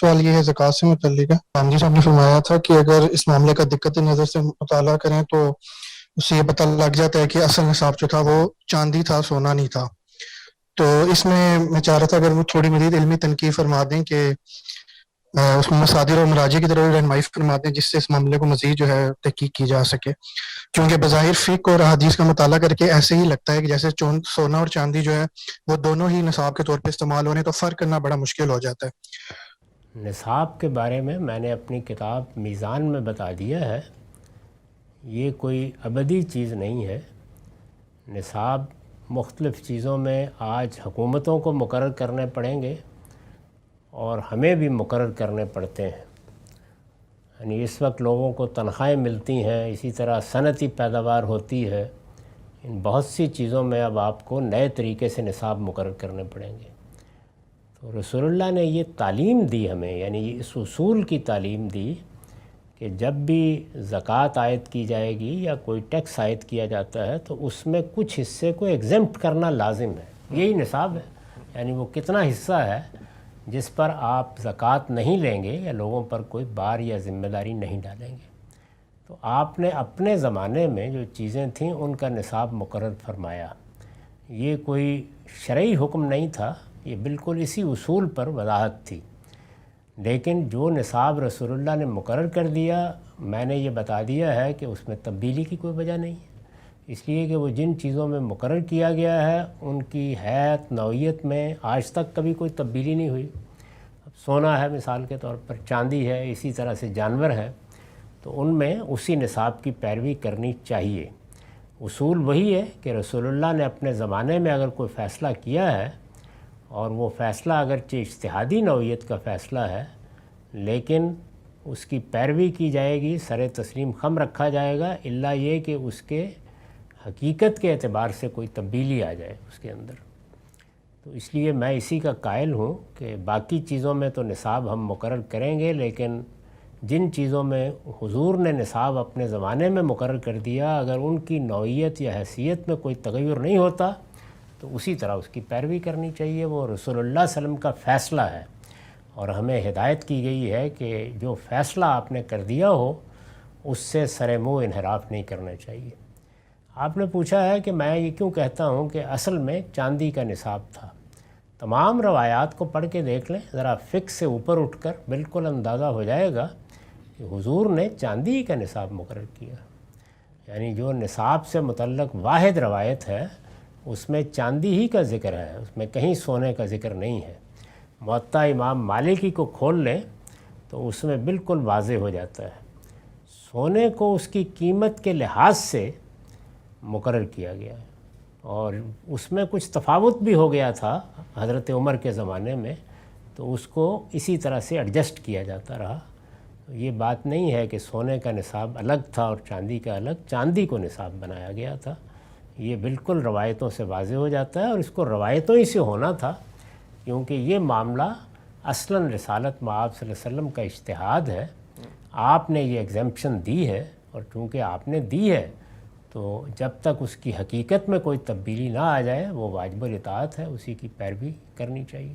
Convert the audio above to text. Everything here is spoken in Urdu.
سوال یہ ہے زکوٰۃ سے متعلق ہے۔ جی صاحب نے فرمایا تھا کہ اگر اس معاملے کا دقت نظر سے مطالعہ کریں تو اس سے یہ پتہ لگ جاتا ہے کہ اصل نصاب جو تھا وہ چاندی تھا، سونا نہیں تھا۔ تو اس میں چاہ رہا تھا اگر وہ تھوڑی مزید علمی تنقید فرما دیں کہ اس میں مصادر اور مراجع کی طرف رہنمائی فرما دیں جس سے اس معاملے کو مزید جو ہے تحقیق کی جا سکے، کیونکہ بظاہر فقہ اور احادیث کا مطالعہ کر کے ایسے ہی لگتا ہے کہ جیسے سونا اور چاندی جو ہے وہ دونوں ہی نصاب کے طور پہ استعمال ہونے، تو فرق کرنا بڑا مشکل ہو جاتا ہے۔ نصاب کے بارے میں نے اپنی کتاب میزان میں بتا دیا ہے، یہ کوئی ابدی چیز نہیں ہے۔ نصاب مختلف چیزوں میں آج حکومتوں کو مقرر کرنے پڑیں گے اور ہمیں بھی مقرر کرنے پڑتے ہیں۔ یعنی اس وقت لوگوں کو تنخواہیں ملتی ہیں، اسی طرح صنعتی پیداوار ہوتی ہے، ان بہت سی چیزوں میں اب آپ کو نئے طریقے سے نصاب مقرر کرنے پڑیں گے۔ تو رسول اللہ نے یہ تعلیم دی ہمیں، یعنی اس اصول کی تعلیم دی کہ جب بھی زکوٰۃ عائد کی جائے گی یا کوئی ٹیکس عائد کیا جاتا ہے تو اس میں کچھ حصے کو ایگزمپٹ کرنا لازم ہے، یہی نصاب ہے۔ یعنی وہ کتنا حصہ ہے جس پر آپ زکوٰۃ نہیں لیں گے یا لوگوں پر کوئی بار یا ذمہ داری نہیں ڈالیں گے۔ تو آپ نے اپنے زمانے میں جو چیزیں تھیں ان کا نصاب مقرر فرمایا، یہ کوئی شرعی حکم نہیں تھا، یہ بالکل اسی اصول پر وضاحت تھی۔ لیکن جو نصاب رسول اللہ نے مقرر کر دیا، میں نے یہ بتا دیا ہے کہ اس میں تبدیلی کی کوئی وجہ نہیں ہے، اس لیے کہ وہ جن چیزوں میں مقرر کیا گیا ہے ان کی حیت نوعیت میں آج تک کبھی کوئی تبدیلی نہیں ہوئی۔ اب سونا ہے مثال کے طور پر، چاندی ہے، اسی طرح سے جانور ہے، تو ان میں اسی نصاب کی پیروی کرنی چاہیے۔ اصول وہی ہے کہ رسول اللہ نے اپنے زمانے میں اگر کوئی فیصلہ کیا ہے اور وہ فیصلہ اگرچہ اجتہادی نوعیت کا فیصلہ ہے لیکن اس کی پیروی کی جائے گی، سر تسلیم خم رکھا جائے گا، الا یہ کہ اس کے حقیقت کے اعتبار سے کوئی تبدیلی آ جائے اس کے اندر۔ تو اس لیے میں اسی کا قائل ہوں کہ باقی چیزوں میں تو نصاب ہم مقرر کریں گے، لیکن جن چیزوں میں حضور نے نصاب اپنے زمانے میں مقرر کر دیا، اگر ان کی نوعیت یا حیثیت میں کوئی تغیر نہیں ہوتا تو اسی طرح اس کی پیروی کرنی چاہیے۔ وہ رسول اللہ صلی اللہ علیہ وسلم کا فیصلہ ہے اور ہمیں ہدایت کی گئی ہے کہ جو فیصلہ آپ نے کر دیا ہو اس سے سر منہ انحراف نہیں کرنا چاہیے۔ آپ نے پوچھا ہے کہ میں یہ کیوں کہتا ہوں کہ اصل میں چاندی کا نصاب تھا۔ تمام روایات کو پڑھ کے دیکھ لیں ذرا، فقہ سے اوپر اٹھ کر بالکل اندازہ ہو جائے گا کہ حضور نے چاندی کا نصاب مقرر کیا، یعنی جو نصاب سے متعلق واحد روایت ہے اس میں چاندی ہی کا ذکر ہے، اس میں کہیں سونے کا ذکر نہیں ہے۔ موطا امام مالکی کو کھول لیں تو اس میں بالکل واضح ہو جاتا ہے، سونے کو اس کی قیمت کے لحاظ سے مقرر کیا گیا ہے، اور اس میں کچھ تفاوت بھی ہو گیا تھا حضرت عمر کے زمانے میں، تو اس کو اسی طرح سے ایڈجسٹ کیا جاتا رہا۔ یہ بات نہیں ہے کہ سونے کا نصاب الگ تھا اور چاندی کا الگ، چاندی کو نصاب بنایا گیا تھا۔ یہ بالکل روایتوں سے واضح ہو جاتا ہے، اور اس کو روایتوں ہی سے ہونا تھا، کیونکہ یہ معاملہ اصلاً رسالت مآب صلی اللہ علیہ وسلم کا اجتہاد ہے۔ آپ نے یہ ایگزمپشن دی ہے، اور چونکہ آپ نے دی ہے تو جب تک اس کی حقیقت میں کوئی تبدیلی نہ آ جائے وہ واجب الاطاعت ہے، اسی کی پیروی کرنی چاہیے۔